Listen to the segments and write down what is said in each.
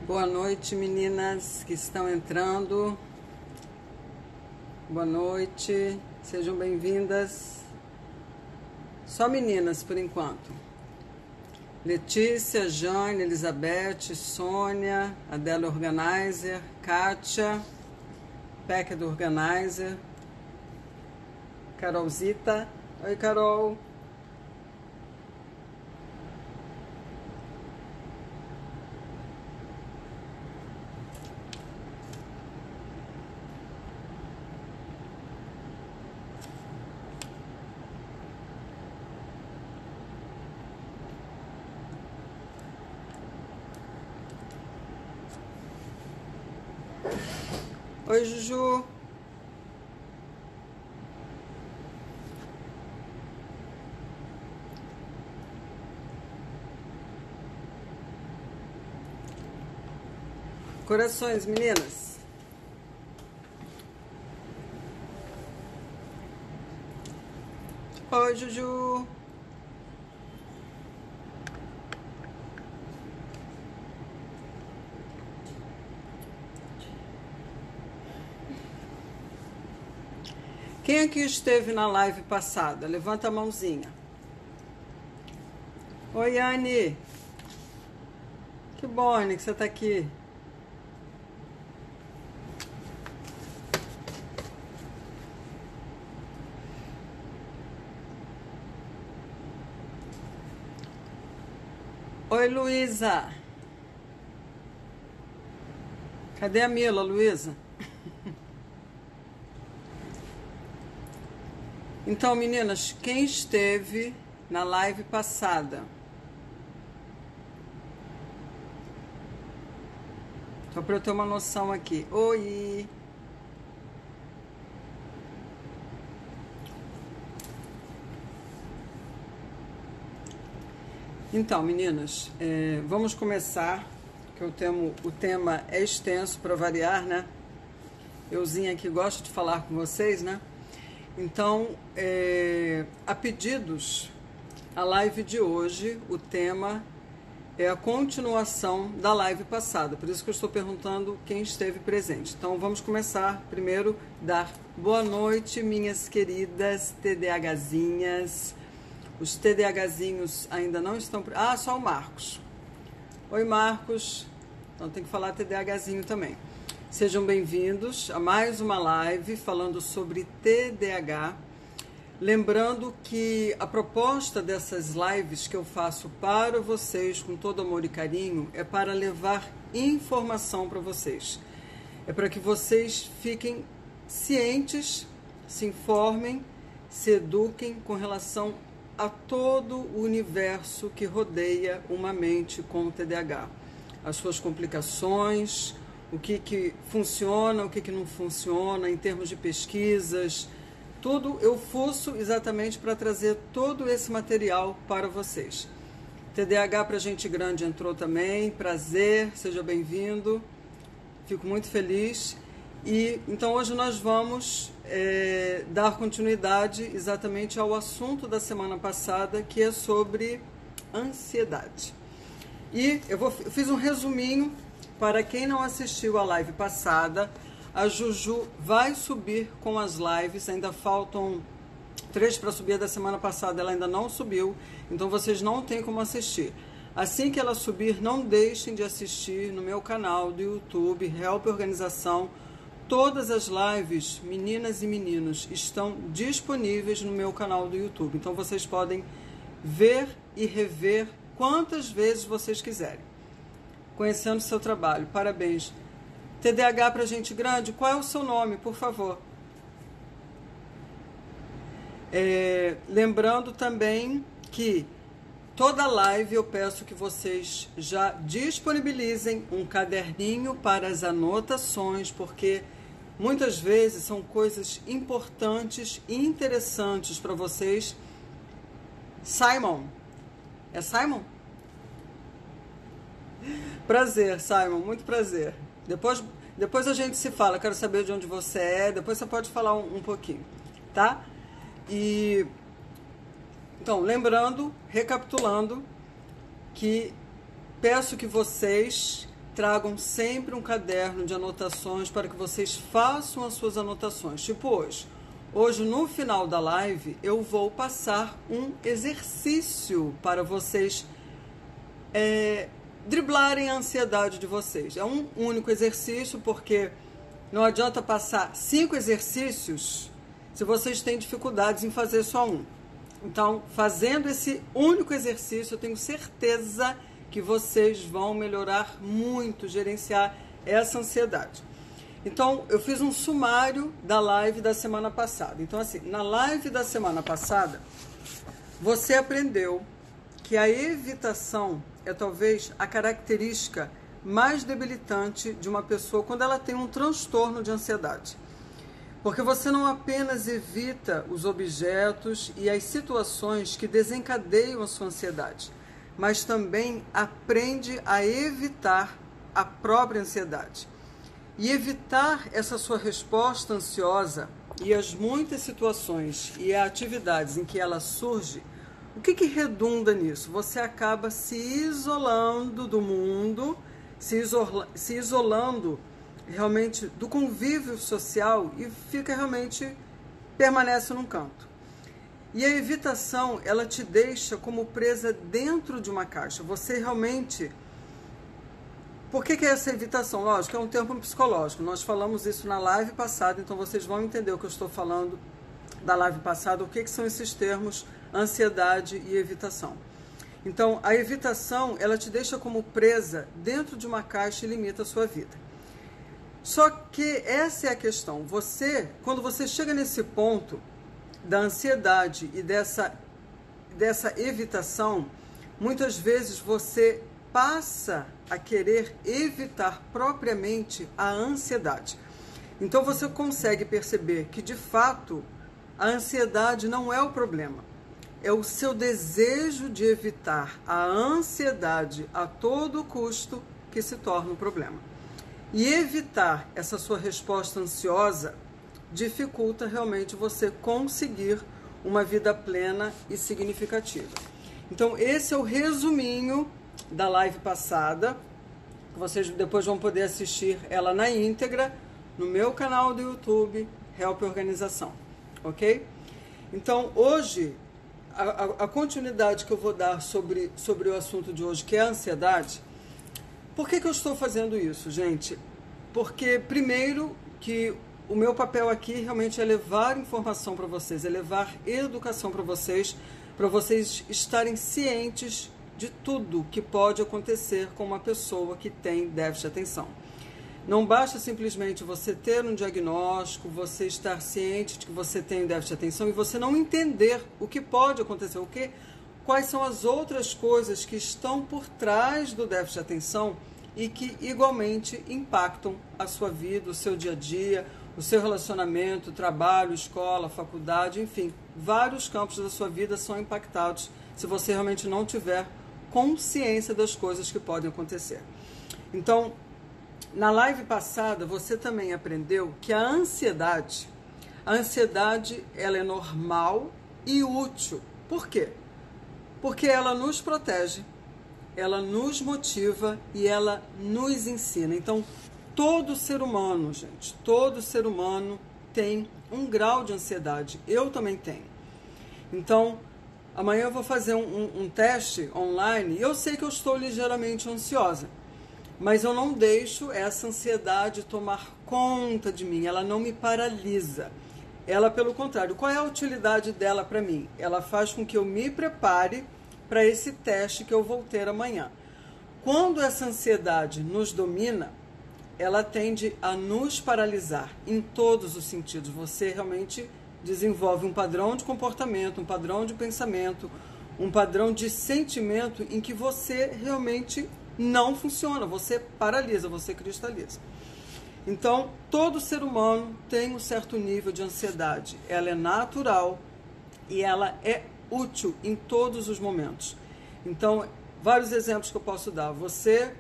Boa noite, meninas que estão entrando. Boa noite, sejam bem-vindas. Só meninas por enquanto. Letícia, Jane, Elizabeth, Sônia, Adela Organizer, Kátia, Peca do Organizer, Carolzita. Oi, Carol. Oi, Juju. Corações, meninas. Oi, Juju. Quem aqui esteve na live passada? Levanta a mãozinha. Oi, Anne. Que bom, Anne, que você está aqui. Oi, Luísa. Cadê a Mila, Luísa? Então, meninas, quem esteve na live passada? Só para eu ter uma noção aqui. Oi! Então, meninas, vamos começar, que o tema é extenso para variar, né? Euzinha aqui gosto de falar com vocês, né? Então, a pedidos, a live de hoje, o tema é a continuação da live passada. Por isso que eu estou perguntando quem esteve presente. Então, vamos começar primeiro, dar boa noite, minhas queridas TDAHzinhas. Os TDAHzinhos ainda não estão... Ah, só o Marcos. Oi, Marcos. Então, tem que falar TDAHzinho também. Sejam bem-vindos a mais uma live falando sobre TDAH. Lembrando que a proposta dessas lives que eu faço para vocês com todo amor e carinho é para levar informação para vocês. É para que vocês fiquem cientes, se informem, se eduquem com relação a todo o universo que rodeia uma mente com TDAH. As suas complicações, o que funciona, o que não funciona em termos de pesquisas, tudo eu fuço exatamente para trazer todo esse material para vocês. TDAH para gente grande entrou também, prazer, seja bem-vindo, fico muito feliz. E então hoje nós vamos dar continuidade exatamente ao assunto da semana passada, que é sobre ansiedade. E eu fiz um resuminho. Para quem não assistiu a live passada, a Juju vai subir com as lives, ainda faltam 3 para subir, a da semana passada ela ainda não subiu, então vocês não têm como assistir. Assim que ela subir, não deixem de assistir no meu canal do YouTube, Help Organização. Todas as lives, meninas e meninos, estão disponíveis no meu canal do YouTube, então vocês podem ver e rever quantas vezes vocês quiserem. Conhecendo o seu trabalho. Parabéns. TDAH para gente grande, qual é o seu nome, por favor? Lembrando também que toda live eu peço que vocês já disponibilizem um caderninho para as anotações, porque muitas vezes são coisas importantes e interessantes para vocês. Simon. É Simon? Prazer, Simon, muito prazer. Depois a gente se fala, quero saber de onde você é, depois você pode falar um pouquinho, tá? E então, lembrando, recapitulando, que peço que vocês tragam sempre um caderno de anotações para que vocês façam as suas anotações. Tipo hoje. Hoje, no final da live, eu vou passar um exercício para vocês driblarem a ansiedade de vocês. É um único exercício, porque não adianta passar 5 exercícios se vocês têm dificuldades em fazer só um. Então, fazendo esse único exercício, eu tenho certeza que vocês vão melhorar muito, gerenciar essa ansiedade. Então, eu fiz um sumário da live da semana passada. Então, assim, na live da semana passada, você aprendeu que a evitação é talvez a característica mais debilitante de uma pessoa quando ela tem um transtorno de ansiedade. Porque você não apenas evita os objetos e as situações que desencadeiam a sua ansiedade, mas também aprende a evitar a própria ansiedade. E evitar essa sua resposta ansiosa e as muitas situações e atividades em que ela surge, o que redunda nisso? Você acaba se isolando do mundo, se isolando realmente do convívio social e permanece num canto. E a evitação, ela te deixa como presa dentro de uma caixa. Você realmente... Por que é essa evitação? Lógico, é um termo psicológico. Nós falamos isso na live passada, então vocês vão entender o que eu estou falando da live passada, o que são esses termos ansiedade e evitação. Então, a evitação, ela te deixa como presa dentro de uma caixa e limita a sua vida. Só que essa é a questão. Quando você chega nesse ponto da ansiedade e dessa evitação, muitas vezes você passa a querer evitar propriamente a ansiedade. Então você consegue perceber que, de fato, a ansiedade não é o problema. É o seu desejo de evitar a ansiedade a todo custo que se torna um problema. E evitar essa sua resposta ansiosa dificulta realmente você conseguir uma vida plena e significativa. Então, esse é o resuminho da live passada. Vocês depois vão poder assistir ela na íntegra no meu canal do YouTube, Help Organização, ok? Então, hoje, a continuidade que eu vou dar sobre o assunto de hoje, que é a ansiedade. Por que eu estou fazendo isso, gente? Porque, primeiro, que o meu papel aqui realmente é levar informação para vocês, é levar educação para vocês estarem cientes de tudo que pode acontecer com uma pessoa que tem déficit de atenção. Não basta simplesmente você ter um diagnóstico, você estar ciente de que você tem déficit de atenção e você não entender o que pode acontecer, quais são as outras coisas que estão por trás do déficit de atenção e que igualmente impactam a sua vida, o seu dia a dia, o seu relacionamento, trabalho, escola, faculdade, enfim, vários campos da sua vida são impactados se você realmente não tiver consciência das coisas que podem acontecer. Então, na live passada, você também aprendeu que a ansiedade ela é normal e útil. Por quê? Porque ela nos protege, ela nos motiva e ela nos ensina. Então, todo ser humano, gente, todo ser humano tem um grau de ansiedade. Eu também tenho. Então, amanhã eu vou fazer um teste online e eu sei que eu estou ligeiramente ansiosa, mas eu não deixo essa ansiedade tomar conta de mim, ela não me paralisa. Ela, pelo contrário, qual é a utilidade dela para mim? Ela faz com que eu me prepare para esse teste que eu vou ter amanhã. Quando essa ansiedade nos domina, ela tende a nos paralisar em todos os sentidos. Você realmente desenvolve um padrão de comportamento, um padrão de pensamento, um padrão de sentimento em que você realmente não funciona, você paralisa, você cristaliza. Então, todo ser humano tem um certo nível de ansiedade. Ela é natural e ela é útil em todos os momentos. Então, vários exemplos que eu posso dar. Você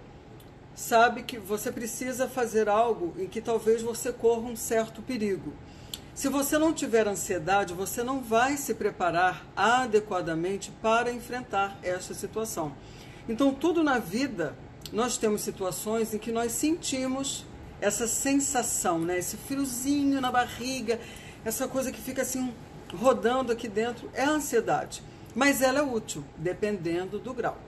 sabe que você precisa fazer algo em que talvez você corra um certo perigo. Se você não tiver ansiedade, você não vai se preparar adequadamente para enfrentar essa situação. Então, tudo na vida nós temos situações em que nós sentimos essa sensação, né? Esse friozinho na barriga, essa coisa que fica assim rodando aqui dentro, é a ansiedade. Mas ela é útil, dependendo do grau.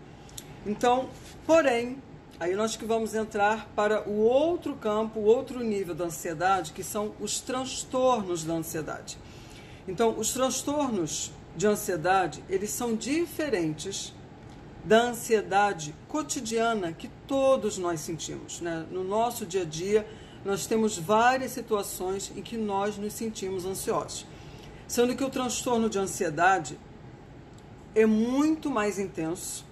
Então, porém, aí nós que vamos entrar para o outro campo, o outro nível da ansiedade, que são os transtornos da ansiedade. Então, os transtornos de ansiedade, eles são diferentes da ansiedade cotidiana que todos nós sentimos, né? No nosso dia a dia, nós temos várias situações em que nós nos sentimos ansiosos. Sendo que o transtorno de ansiedade é muito mais intenso,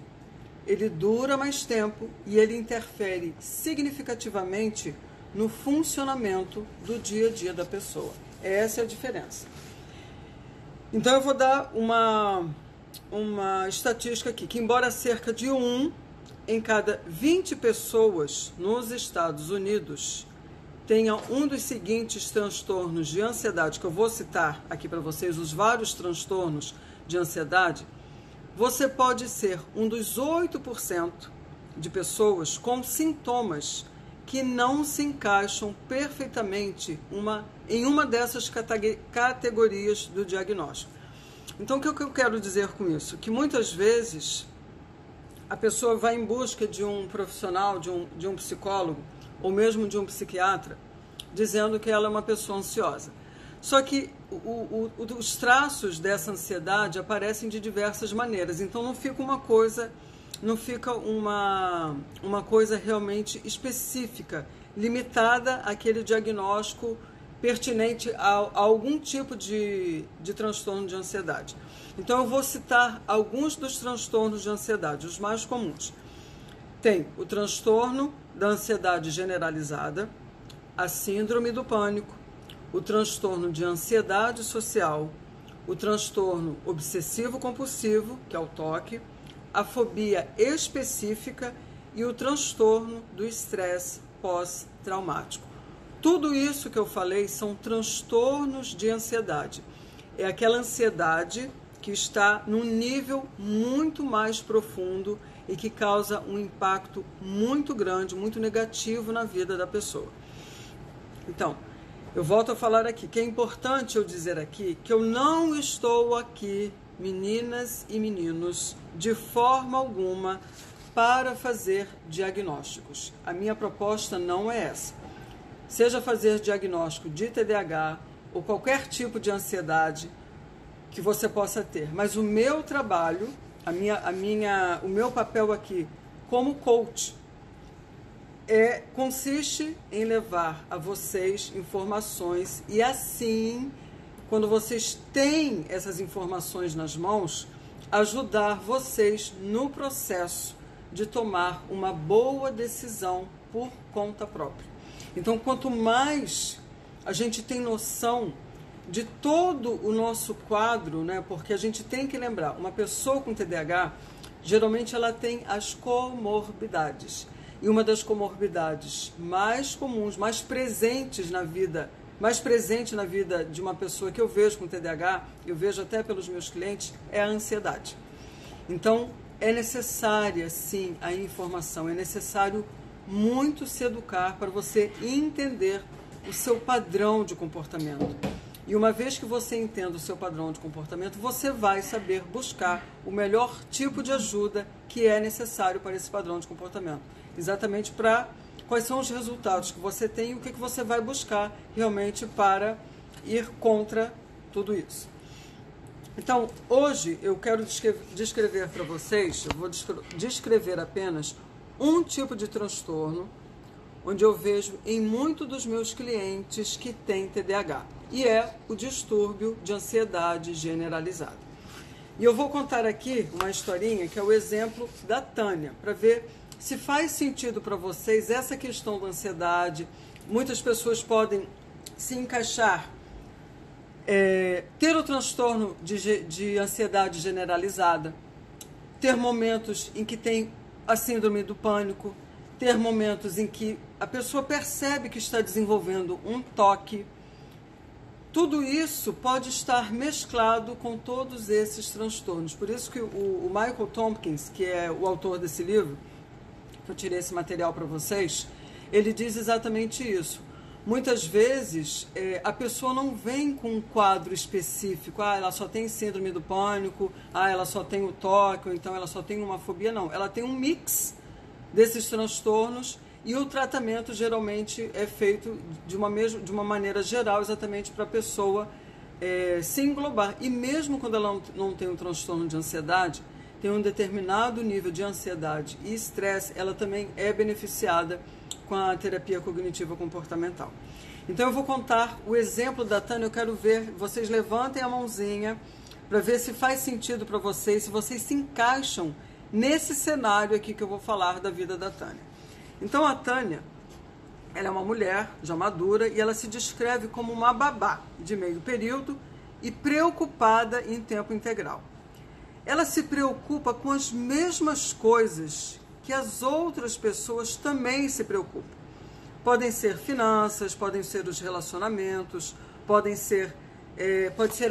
ele dura mais tempo e ele interfere significativamente no funcionamento do dia a dia da pessoa. Essa é a diferença. Então eu vou dar uma estatística aqui, que embora cerca de 1 em cada 20 pessoas nos Estados Unidos tenha um dos seguintes transtornos de ansiedade, que eu vou citar aqui para vocês, os vários transtornos de ansiedade, você pode ser um dos 8% de pessoas com sintomas que não se encaixam perfeitamente em uma dessas categorias do diagnóstico. Então, o que eu quero dizer com isso? Que muitas vezes a pessoa vai em busca de um profissional, de um psicólogo, ou mesmo de um psiquiatra, dizendo que ela é uma pessoa ansiosa. Só que os traços dessa ansiedade aparecem de diversas maneiras, então não fica uma coisa realmente específica, limitada àquele diagnóstico pertinente a algum tipo de transtorno de ansiedade. Então eu vou citar alguns dos transtornos de ansiedade, os mais comuns. Tem o transtorno da ansiedade generalizada, a síndrome do pânico, o transtorno de ansiedade social, o transtorno obsessivo-compulsivo, que é o TOC, a fobia específica e o transtorno do estresse pós-traumático. Tudo isso que eu falei são transtornos de ansiedade. É aquela ansiedade que está num nível muito mais profundo e que causa um impacto muito grande, muito negativo na vida da pessoa. Então, eu volto a falar aqui, que é importante eu dizer aqui que eu não estou aqui, meninas e meninos, de forma alguma para fazer diagnósticos. A minha proposta não é essa. Seja fazer diagnóstico de TDAH ou qualquer tipo de ansiedade que você possa ter. Mas o meu trabalho, o meu papel aqui como coach consiste em levar a vocês informações e assim, quando vocês têm essas informações nas mãos, ajudar vocês no processo de tomar uma boa decisão por conta própria. Então, quanto mais a gente tem noção de todo o nosso quadro, né? Porque a gente tem que lembrar, uma pessoa com TDAH, geralmente ela tem as comorbidades. E uma das comorbidades mais comuns, mais presente na vida de uma pessoa que eu vejo com TDAH, eu vejo até pelos meus clientes, é a ansiedade. Então, é necessária, sim, a informação, é necessário muito se educar para você entender o seu padrão de comportamento. E uma vez que você entenda o seu padrão de comportamento, você vai saber buscar o melhor tipo de ajuda que é necessário para esse padrão de comportamento. Exatamente para quais são os resultados que você tem e o que você vai buscar realmente para ir contra tudo isso. Então, hoje eu quero descrever para vocês, eu vou descrever apenas um tipo de transtorno onde eu vejo em muitos dos meus clientes que têm TDAH, e é o distúrbio de ansiedade generalizada. E eu vou contar aqui uma historinha que é o exemplo da Tânia, para ver se faz sentido para vocês essa questão da ansiedade. Muitas pessoas podem se encaixar, ter o transtorno de ansiedade generalizada, ter momentos em que tem a síndrome do pânico, ter momentos em que a pessoa percebe que está desenvolvendo um TOC. Tudo isso pode estar mesclado com todos esses transtornos. Por isso que o Michael Tompkins, que é o autor desse livro, que eu tirei esse material para vocês, ele diz exatamente isso. Muitas vezes a pessoa não vem com um quadro específico, ela só tem síndrome do pânico, ela só tem o toque, ou então ela só tem uma fobia. Não, ela tem um mix desses transtornos e o tratamento geralmente é feito de uma maneira geral, exatamente para a pessoa se englobar. E mesmo quando ela não tem um transtorno de ansiedade, tem um determinado nível de ansiedade e estresse, ela também é beneficiada com a terapia cognitiva comportamental. Então eu vou contar o exemplo da Tânia. Eu quero ver, vocês levantem a mãozinha para ver se faz sentido para vocês, se vocês se encaixam nesse cenário aqui que eu vou falar da vida da Tânia. Então a Tânia, ela é uma mulher já madura e ela se descreve como uma babá de meio período e preocupada em tempo integral. Ela se preocupa com as mesmas coisas que as outras pessoas também se preocupam. Podem ser finanças, podem ser os relacionamentos, pode ser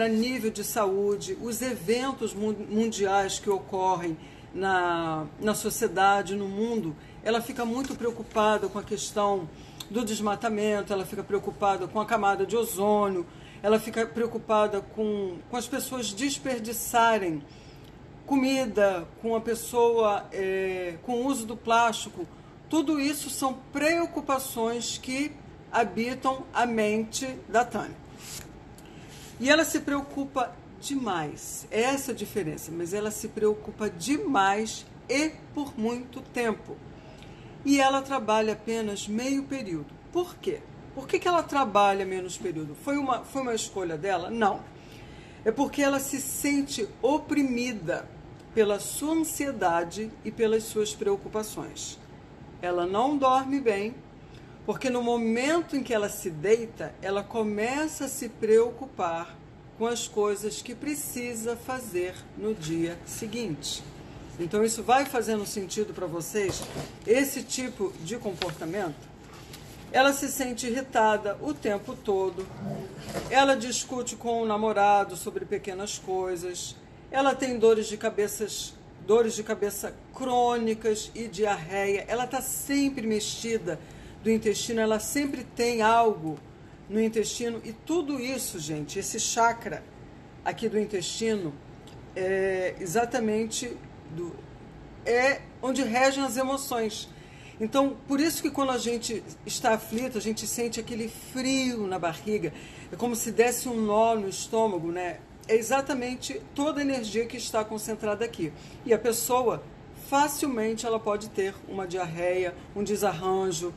a nível de saúde, os eventos mundiais que ocorrem na sociedade, no mundo. Ela fica muito preocupada com a questão do desmatamento, ela fica preocupada com a camada de ozônio, ela fica preocupada com as pessoas desperdiçarem comida, com a pessoa, com o uso do plástico. Tudo isso são preocupações que habitam a mente da Tânia. E ela se preocupa demais, essa é a diferença, mas ela se preocupa demais e por muito tempo. E ela trabalha apenas meio período. Por quê? Por que ela trabalha menos período? Foi uma escolha dela? Não. É porque ela se sente oprimida pela sua ansiedade e pelas suas preocupações. Ela não dorme bem, porque no momento em que ela se deita, ela começa a se preocupar com as coisas que precisa fazer no dia seguinte. Então isso vai fazendo sentido para vocês, esse tipo de comportamento? Ela se sente irritada o tempo todo, ela discute com o namorado sobre pequenas coisas, ela tem dores de cabeça crônicas e diarreia, ela está sempre mexida do intestino, ela sempre tem algo no intestino. E tudo isso, gente, esse chakra aqui do intestino é exatamente onde regem as emoções. Então, por isso que quando a gente está aflito, a gente sente aquele frio na barriga, é como se desse um nó no estômago, né? É exatamente toda a energia que está concentrada aqui. E a pessoa, facilmente, ela pode ter uma diarreia, um desarranjo,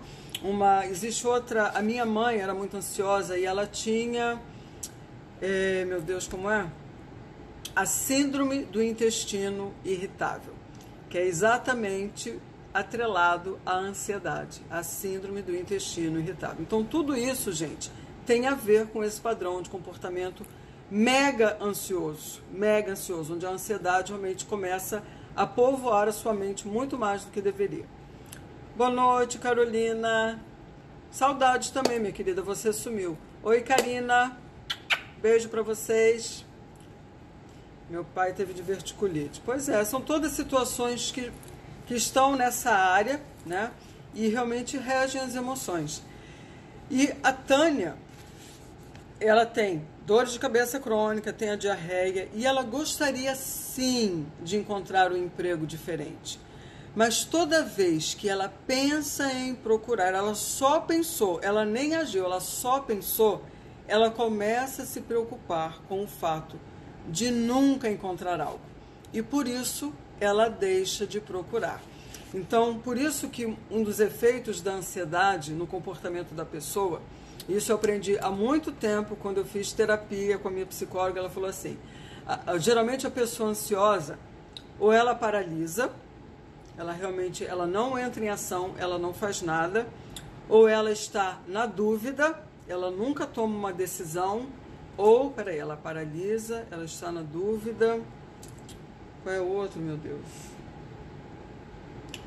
existe outra... A minha mãe era muito ansiosa e ela tinha... meu Deus, como é? A síndrome do intestino irritável, que é exatamente atrelado à ansiedade, a síndrome do intestino irritável. Então, tudo isso, gente, tem a ver com esse padrão de comportamento mega ansioso, onde a ansiedade realmente começa a povoar a sua mente muito mais do que deveria. Boa noite, Carolina. Saudades também, minha querida, você sumiu. Oi, Karina. Beijo para vocês. Meu pai teve diverticulite. Pois é, são todas situações que estão nessa área, né? E realmente regem as emoções. E a Tânia, ela tem dores de cabeça crônica, tem a diarreia, e ela gostaria sim de encontrar um emprego diferente. Mas toda vez que ela pensa em procurar, ela só pensou, ela nem agiu, ela só pensou, ela começa a se preocupar com o fato de nunca encontrar algo. E por isso ela deixa de procurar. Então, por isso que um dos efeitos da ansiedade no comportamento da pessoa, isso eu aprendi há muito tempo, quando eu fiz terapia com a minha psicóloga, ela falou assim, geralmente a pessoa ansiosa, ou ela paralisa, ela não entra em ação, ela não faz nada, ou ela está na dúvida, ela nunca toma uma decisão, ou, ela paralisa, ela está na dúvida, qual é o outro, meu Deus?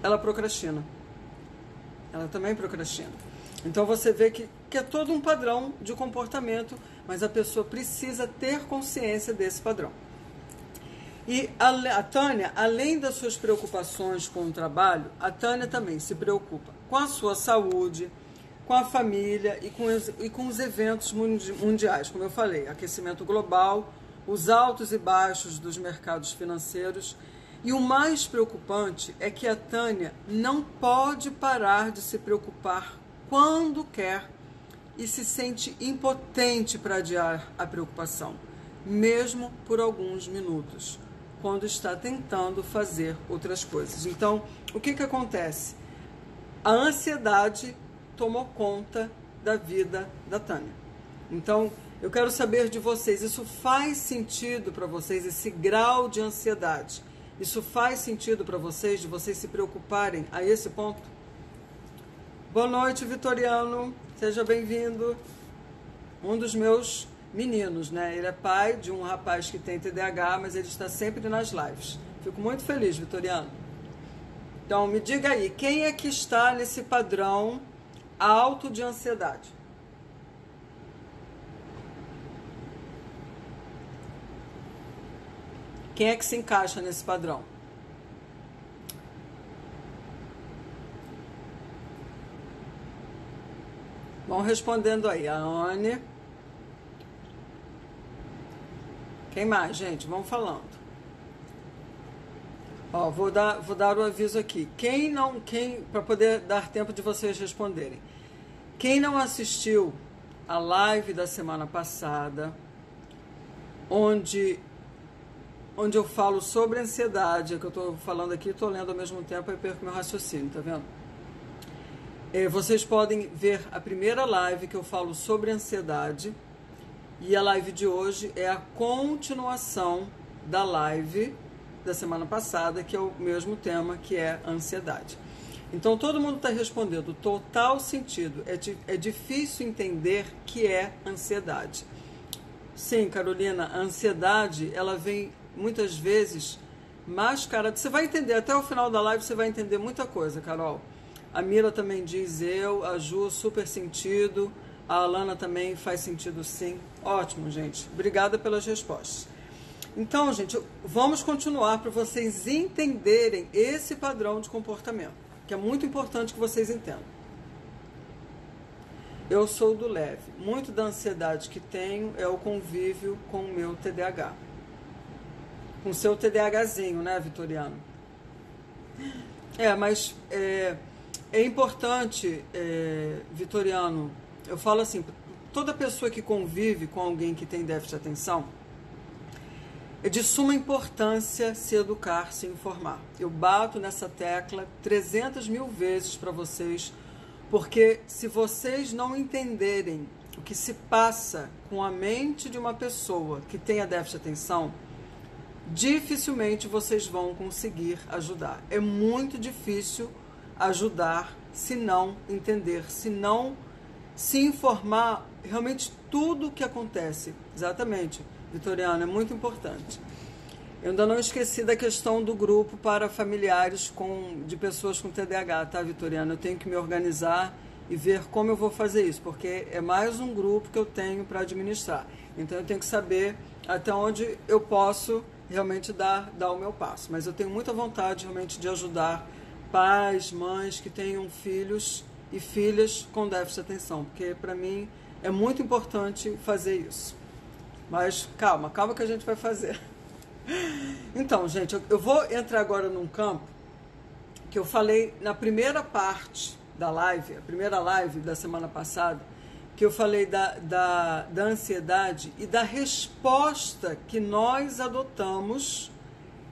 Ela procrastina, ela também procrastina. Então você vê que é todo um padrão de comportamento, mas a pessoa precisa ter consciência desse padrão. E a Tânia, além das suas preocupações com o trabalho, a Tânia também se preocupa com a sua saúde, com a família e com os eventos mundiais, como eu falei, aquecimento global, os altos e baixos dos mercados financeiros. E o mais preocupante é que a Tânia não pode parar de se preocupar quando quer e se sente impotente para adiar a preocupação, mesmo por alguns minutos, quando está tentando fazer outras coisas. Então, o que acontece? A ansiedade tomou conta da vida da Tânia. Então, eu quero saber de vocês, isso faz sentido para vocês, esse grau de ansiedade? Isso faz sentido para vocês, de vocês se preocuparem a esse ponto? Boa noite, Vitoriano. Seja bem-vindo. Um dos meus meninos, né? Ele é pai de um rapaz que tem TDAH, mas ele está sempre nas lives. Fico muito feliz, Vitoriano. Então, me diga aí, quem é que está nesse padrão alto de ansiedade? Quem é que se encaixa nesse padrão? Vão respondendo aí. A Anne. Quem mais, gente? Vão falando. Ó, vou dar o aviso aqui. Para poder dar tempo de vocês responderem. Quem não assistiu a live da semana passada, onde eu falo sobre ansiedade, que eu estou falando aqui, estou lendo ao mesmo tempo e perco meu raciocínio, tá vendo? Vocês podem ver a primeira live que eu falo sobre ansiedade, e a live de hoje é a continuação da live da semana passada, que é o mesmo tema, que é ansiedade. Então, todo mundo está respondendo, total sentido. É difícil entender que é ansiedade. Sim, Carolina, a ansiedade, ela vem muitas vezes mascarada. Você vai entender, até o final da live você vai entender muita coisa, Carol. A Mila também diz a Ju, super sentido. A Alana também faz sentido, sim. Ótimo, gente. Obrigada pelas respostas. Então, gente, vamos continuar para vocês entenderem esse padrão de comportamento, que é muito importante que vocês entendam. Eu sou do leve. Muito da ansiedade que tenho é o convívio com o meu TDAH. Com o seu TDAHzinho, né, Vitoriano? Mas é importante, Vitoriano, eu falo assim, toda pessoa que convive com alguém que tem déficit de atenção, é de suma importância se educar, se informar. Eu bato nessa tecla 300 mil vezes para vocês, porque se vocês não entenderem o que se passa com a mente de uma pessoa que tenha déficit de atenção, dificilmente vocês vão conseguir ajudar. É muito difícil ajudar se não entender, se não se informar realmente tudo o que acontece. Exatamente, Vitoriano, é muito importante. Eu ainda não esqueci da questão do grupo para familiares de pessoas com TDAH, tá, Vitoriano? Eu tenho que me organizar e ver como eu vou fazer isso, porque é mais um grupo que eu tenho para administrar. Então eu tenho que saber até onde eu posso realmente dar o meu passo. Mas eu tenho muita vontade realmente de ajudar pais, mães que tenham filhos e filhas com déficit de atenção, porque para mim é muito importante fazer isso. Mas calma que a gente vai fazer. Então, gente, eu vou entrar agora num campo que eu falei na primeira parte da live, a primeira live da semana passada, que eu falei da ansiedade e da resposta que nós adotamos.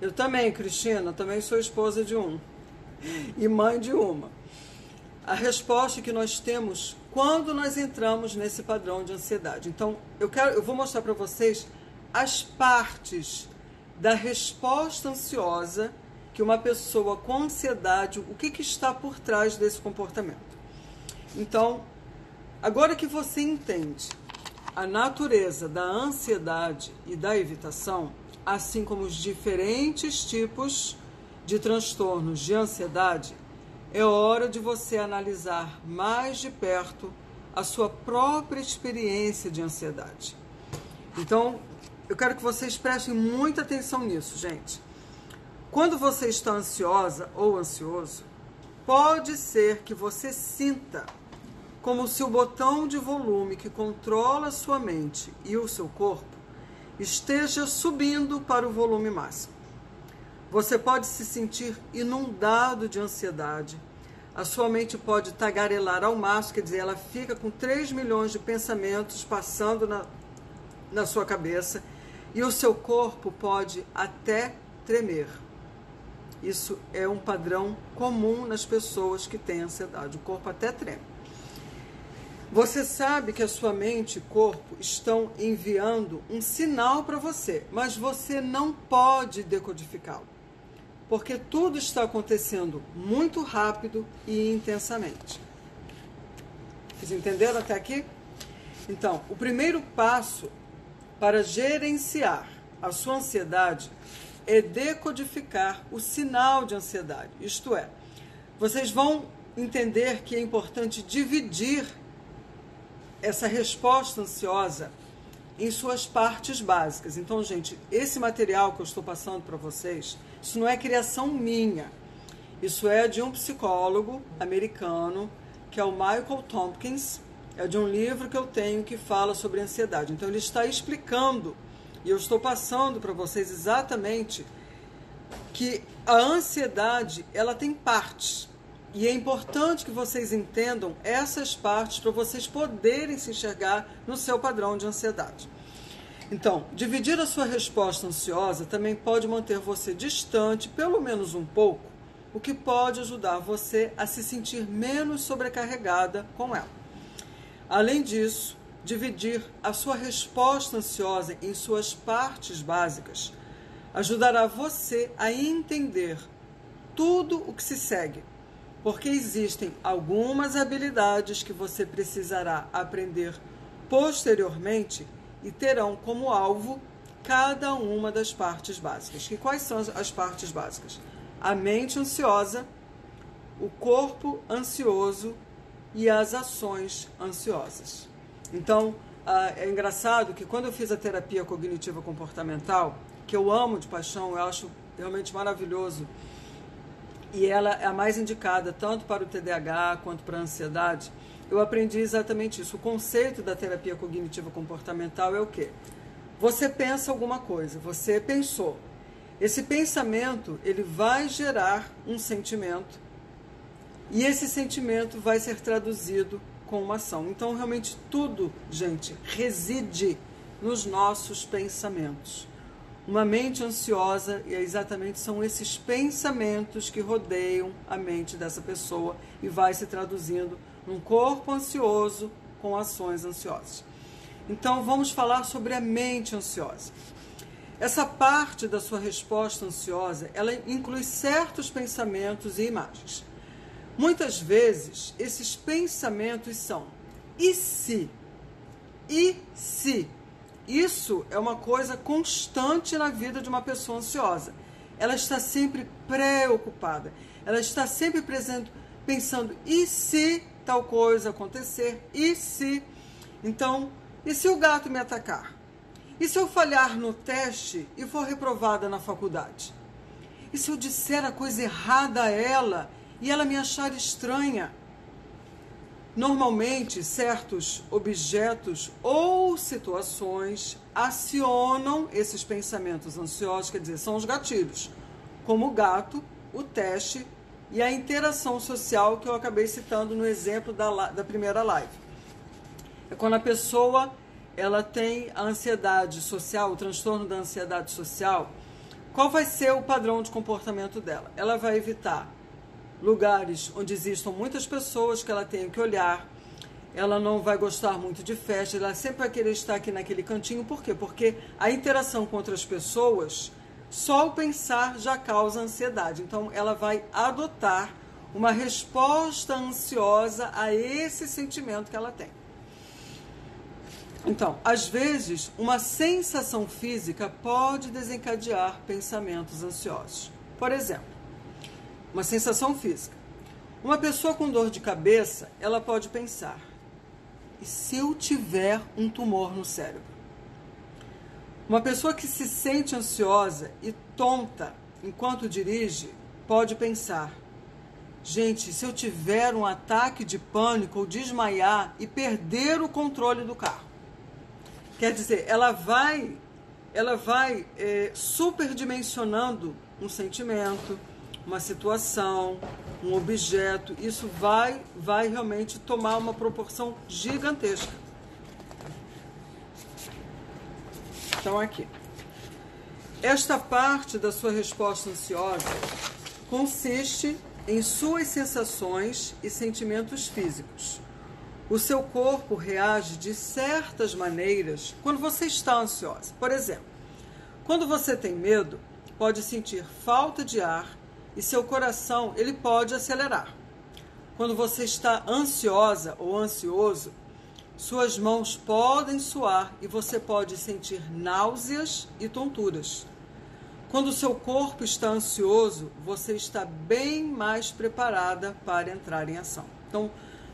Eu também, Cristina, também sou esposa de um e mãe de uma. A resposta que nós temos quando nós entramos nesse padrão de ansiedade. Então, eu vou mostrar para vocês as partes da resposta ansiosa que uma pessoa com ansiedade, o que está por trás desse comportamento. Então, agora que você entende a natureza da ansiedade e da evitação, assim como os diferentes tipos de transtornos de ansiedade, é hora de você analisar mais de perto a sua própria experiência de ansiedade. Então, eu quero que vocês prestem muita atenção nisso, gente. Quando você está ansiosa ou ansioso, pode ser que você sinta como se o botão de volume que controla a sua mente e o seu corpo esteja subindo para o volume máximo. Você pode se sentir inundado de ansiedade. A sua mente pode tagarelar ao máximo, quer dizer, ela fica com 3 milhões de pensamentos passando na sua cabeça e o seu corpo pode até tremer. Isso é um padrão comum nas pessoas que têm ansiedade, o corpo até treme. Você sabe que a sua mente e corpo estão enviando um sinal para você, mas você não pode decodificá-lo, porque tudo está acontecendo muito rápido e intensamente. Vocês entenderam até aqui? Então, o primeiro passo para gerenciar a sua ansiedade é decodificar o sinal de ansiedade. Isto é, vocês vão entender que é importante dividir essa resposta ansiosa em suas partes básicas. Então, gente, esse material que eu estou passando para vocês, isso não é criação minha. Isso é de um psicólogo americano, que é o Michael Tompkins. É de um livro que eu tenho que fala sobre ansiedade. Então, ele está explicando, e eu estou passando para vocês exatamente, que a ansiedade, ela tem partes. E é importante que vocês entendam essas partes para vocês poderem se enxergar no seu padrão de ansiedade. Então, dividir a sua resposta ansiosa também pode manter você distante, pelo menos um pouco, o que pode ajudar você a se sentir menos sobrecarregada com ela. Além disso, dividir a sua resposta ansiosa em suas partes básicas ajudará você a entender tudo o que se segue, porque existem algumas habilidades que você precisará aprender posteriormente e terão como alvo cada uma das partes básicas. E quais são as partes básicas? A mente ansiosa, o corpo ansioso e as ações ansiosas. Então, é engraçado que quando eu fiz a terapia cognitiva comportamental, que eu amo de paixão, eu acho realmente maravilhoso, e ela é a mais indicada tanto para o TDAH quanto para a ansiedade, eu aprendi exatamente isso. O conceito da terapia cognitiva comportamental é o quê? Você pensa alguma coisa, você pensou. Esse pensamento, ele vai gerar um sentimento, e esse sentimento vai ser traduzido com uma ação. Então, realmente, tudo, gente, reside nos nossos pensamentos. Uma mente ansiosa, e exatamente são esses pensamentos que rodeiam a mente dessa pessoa e vai se traduzindo num corpo ansioso com ações ansiosas. Então, vamos falar sobre a mente ansiosa. Essa parte da sua resposta ansiosa, ela inclui certos pensamentos e imagens. Muitas vezes, esses pensamentos são: e se? E se? Isso é uma coisa constante na vida de uma pessoa ansiosa. Ela está sempre preocupada. Ela está sempre pensando: e se tal coisa acontecer? E se? Então, e se o gato me atacar? E se eu falhar no teste e for reprovada na faculdade? E se eu disser a coisa errada a ela e ela me achar estranha? Normalmente, certos objetos ou situações acionam esses pensamentos ansiosos, quer dizer, são os gatilhos, como o gato, o teste e a interação social que eu acabei citando no exemplo da primeira live. É quando a pessoa ela tem a ansiedade social, o transtorno da ansiedade social, qual vai ser o padrão de comportamento dela? Ela vai evitar lugares onde existam muitas pessoas que ela tem que olhar, ela não vai gostar muito de festa, ela sempre vai querer estar aqui naquele cantinho. Por quê? Porque a interação com outras pessoas, só o pensar já causa ansiedade. Então, ela vai adotar uma resposta ansiosa a esse sentimento que ela tem. Então, às vezes, uma sensação física pode desencadear pensamentos ansiosos. Por exemplo, uma sensação física. Uma pessoa com dor de cabeça, ela pode pensar: e se eu tiver um tumor no cérebro? Uma pessoa que se sente ansiosa e tonta enquanto dirige pode pensar: gente, se eu tiver um ataque de pânico ou desmaiar e perder o controle do carro. Quer dizer, ela vai superdimensionando um sentimento, uma situação, um objeto. Isso vai realmente tomar uma proporção gigantesca. Então, aqui. Esta parte da sua resposta ansiosa consiste em suas sensações e sentimentos físicos. O seu corpo reage de certas maneiras quando você está ansiosa. Por exemplo, quando você tem medo, pode sentir falta de ar e seu coração ele pode acelerar. Quando você está ansiosa ou ansioso, suas mãos podem suar e você pode sentir náuseas e tonturas. Quando o seu corpo está ansioso, você está bem mais preparada para entrar em ação. Então,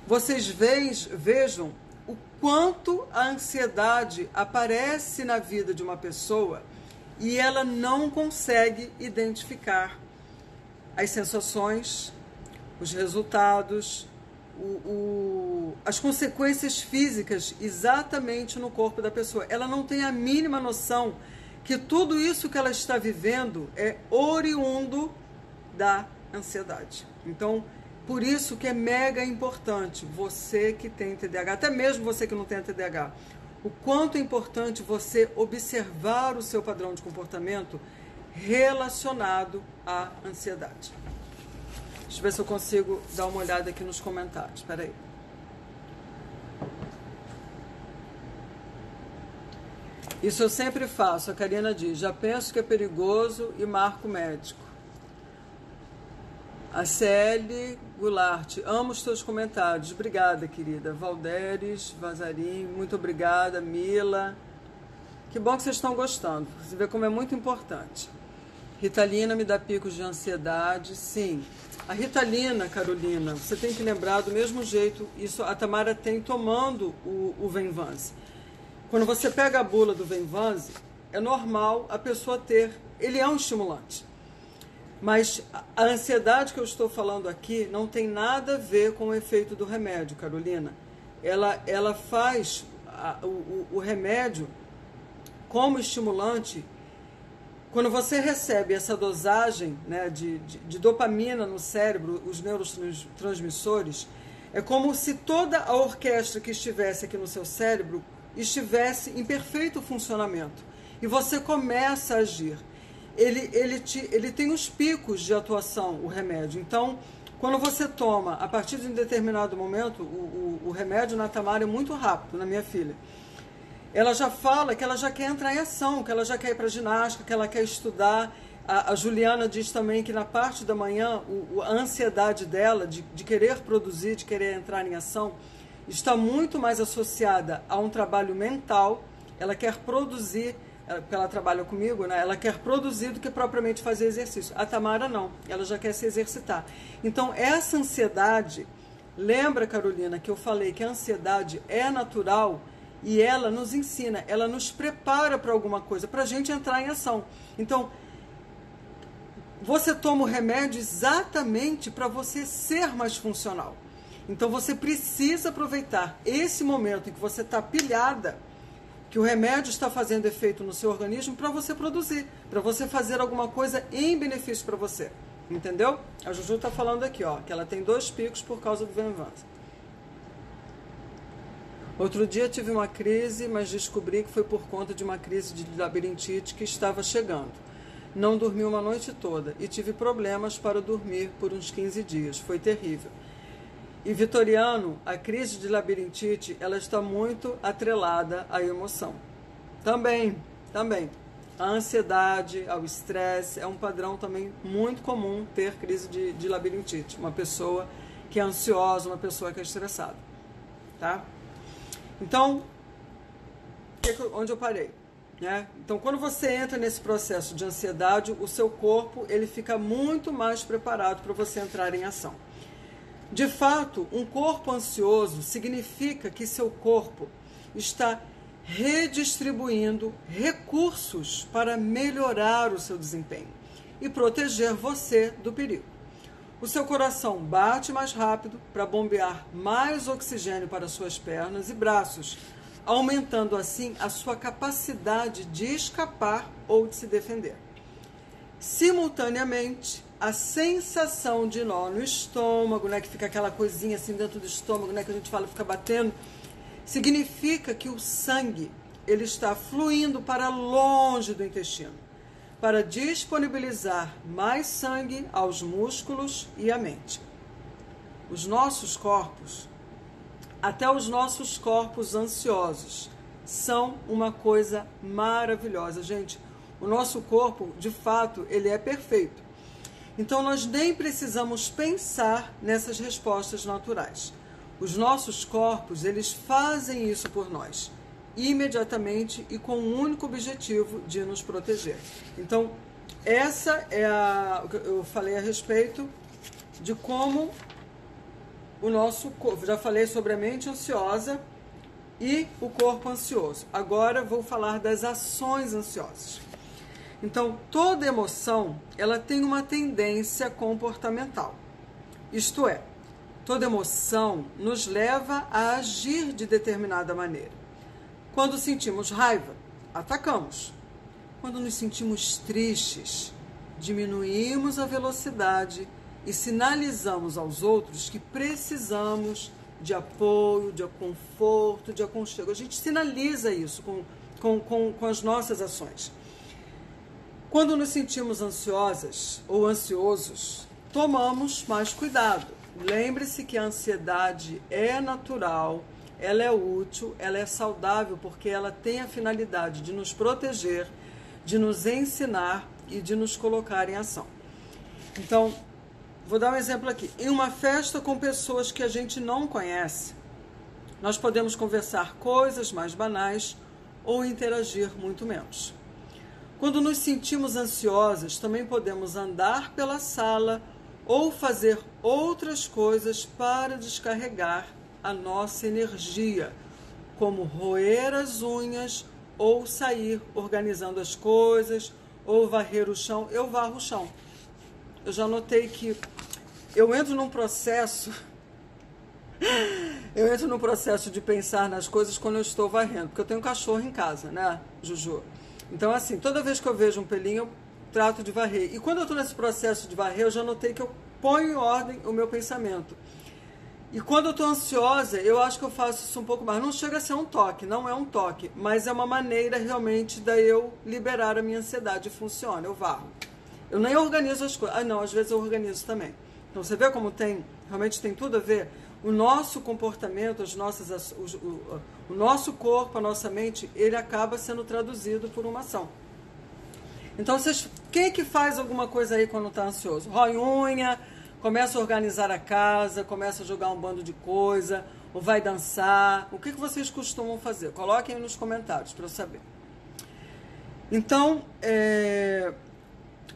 vocês vejam o quanto a ansiedade aparece na vida de uma pessoa e ela não consegue identificar as sensações, os resultados, as consequências físicas exatamente no corpo da pessoa. Ela não tem a mínima noção que tudo isso que ela está vivendo é oriundo da ansiedade. Então, por isso que é mega importante você que tem TDAH, até mesmo você que não tem TDAH, o quanto é importante você observar o seu padrão de comportamento relacionado à ansiedade. Deixa eu ver se eu consigo dar uma olhada aqui nos comentários. Espera aí. Isso eu sempre faço, a Karina diz, já penso que é perigoso e marco médico. A CL Goulart, amo os teus comentários. Obrigada, querida. Valderes, Vazarim, muito obrigada. Mila. Que bom que vocês estão gostando. Você vê como é muito importante. Ritalina me dá picos de ansiedade. Sim. A Ritalina, Carolina, você tem que lembrar do mesmo jeito. Isso a Tamara tem tomando o Venvanse. Quando você pega a bula do Venvanse, é normal a pessoa ter. Ele é um estimulante. Mas a ansiedade que eu estou falando aqui não tem nada a ver com o efeito do remédio, Carolina. Ela faz o remédio como estimulante. Quando você recebe essa dosagem, né, de dopamina no cérebro, os neurotransmissores, é como se toda a orquestra que estivesse aqui no seu cérebro estivesse em perfeito funcionamento. E você começa a agir. Ele tem os picos de atuação, o remédio. Então, quando você toma, a partir de um determinado momento, o remédio na Tamara é muito rápido, na minha filha. Ela já fala que ela já quer entrar em ação, que ela já quer ir para ginástica, que ela quer estudar. A Juliana diz também que na parte da manhã, a ansiedade dela de querer produzir, de querer entrar em ação, está muito mais associada a um trabalho mental. Ela quer produzir, porque ela trabalha comigo, né? Ela quer produzir do que propriamente fazer exercício. A Tamara não, ela já quer se exercitar. Então, essa ansiedade, lembra, Carolina, que eu falei que a ansiedade é natural e ela nos ensina, ela nos prepara para alguma coisa, para a gente entrar em ação. Então, você toma o remédio exatamente para você ser mais funcional. Então, você precisa aproveitar esse momento em que você está pilhada, que o remédio está fazendo efeito no seu organismo, para você produzir, para você fazer alguma coisa em benefício para você. Entendeu? A Juju está falando aqui, ó, que ela tem 2 picos por causa do Venvanse. Outro dia tive uma crise, mas descobri que foi por conta de uma crise de labirintite que estava chegando. Não dormi uma noite toda e tive problemas para dormir por uns 15 dias. Foi terrível. E, Vitoriano, a crise de labirintite, ela está muito atrelada à emoção. Também. A ansiedade, ao estresse, é um padrão também muito comum ter crise de labirintite. Uma pessoa que é ansiosa, uma pessoa que é estressada. Tá? Então, onde eu parei? Né? Então, quando você entra nesse processo de ansiedade, o seu corpo ele fica muito mais preparado para você entrar em ação. De fato, um corpo ansioso significa que seu corpo está redistribuindo recursos para melhorar o seu desempenho e proteger você do perigo. O seu coração bate mais rápido para bombear mais oxigênio para suas pernas e braços, aumentando assim a sua capacidade de escapar ou de se defender. Simultaneamente, a sensação de nó no estômago, né, que fica aquela coisinha assim dentro do estômago, né, que a gente fala, fica batendo, significa que o sangue ele está fluindo para longe do intestino, para disponibilizar mais sangue aos músculos e à mente. Os nossos corpos, até os nossos corpos ansiosos, são uma coisa maravilhosa. Gente, o nosso corpo, de fato, ele é perfeito. Então, nós nem precisamos pensar nessas respostas naturais. Os nossos corpos, eles fazem isso por nós, imediatamente e com o único objetivo de nos proteger. Então, essa é eu falei a respeito de como o nosso corpo, já falei sobre a mente ansiosa e o corpo ansioso. Agora vou falar das ações ansiosas. Então, toda emoção, ela tem uma tendência comportamental. Isto é, toda emoção nos leva a agir de determinada maneira. Quando sentimos raiva, atacamos. Quando nos sentimos tristes, diminuímos a velocidade e sinalizamos aos outros que precisamos de apoio, de conforto, de aconchego. A gente sinaliza isso com as nossas ações. Quando nos sentimos ansiosas ou ansiosos, tomamos mais cuidado. Lembre-se que a ansiedade é natural, ela é útil, ela é saudável, porque ela tem a finalidade de nos proteger, de nos ensinar e de nos colocar em ação. Então, vou dar um exemplo aqui. Em uma festa com pessoas que a gente não conhece, nós podemos conversar coisas mais banais ou interagir muito menos. Quando nos sentimos ansiosas, também podemos andar pela sala ou fazer outras coisas para descarregar a nossa energia, como roer as unhas ou sair organizando as coisas ou varrer o chão. Eu varro o chão. Eu já notei que eu entro num processo de pensar nas coisas quando eu estou varrendo, porque eu tenho um cachorro em casa, né, Juju? Então, assim, toda vez que eu vejo um pelinho, eu trato de varrer. E quando eu estou nesse processo de varrer, eu já notei que eu ponho em ordem o meu pensamento. E quando eu estou ansiosa, eu acho que eu faço isso um pouco mais. Não chega a ser um toque, não é um toque, mas é uma maneira realmente de eu liberar a minha ansiedade. Funciona, eu varro. Eu nem organizo as coisas. Ah, não, às vezes eu organizo também. Então, você vê como realmente tem tudo a ver? O nosso comportamento, o nosso corpo, a nossa mente, ele acaba sendo traduzido por uma ação. Então, quem é que faz alguma coisa aí quando está ansioso? Rói unha, começa a organizar a casa, começa a jogar um bando de coisa, ou vai dançar. O que vocês costumam fazer? Coloquem aí nos comentários para eu saber. Então,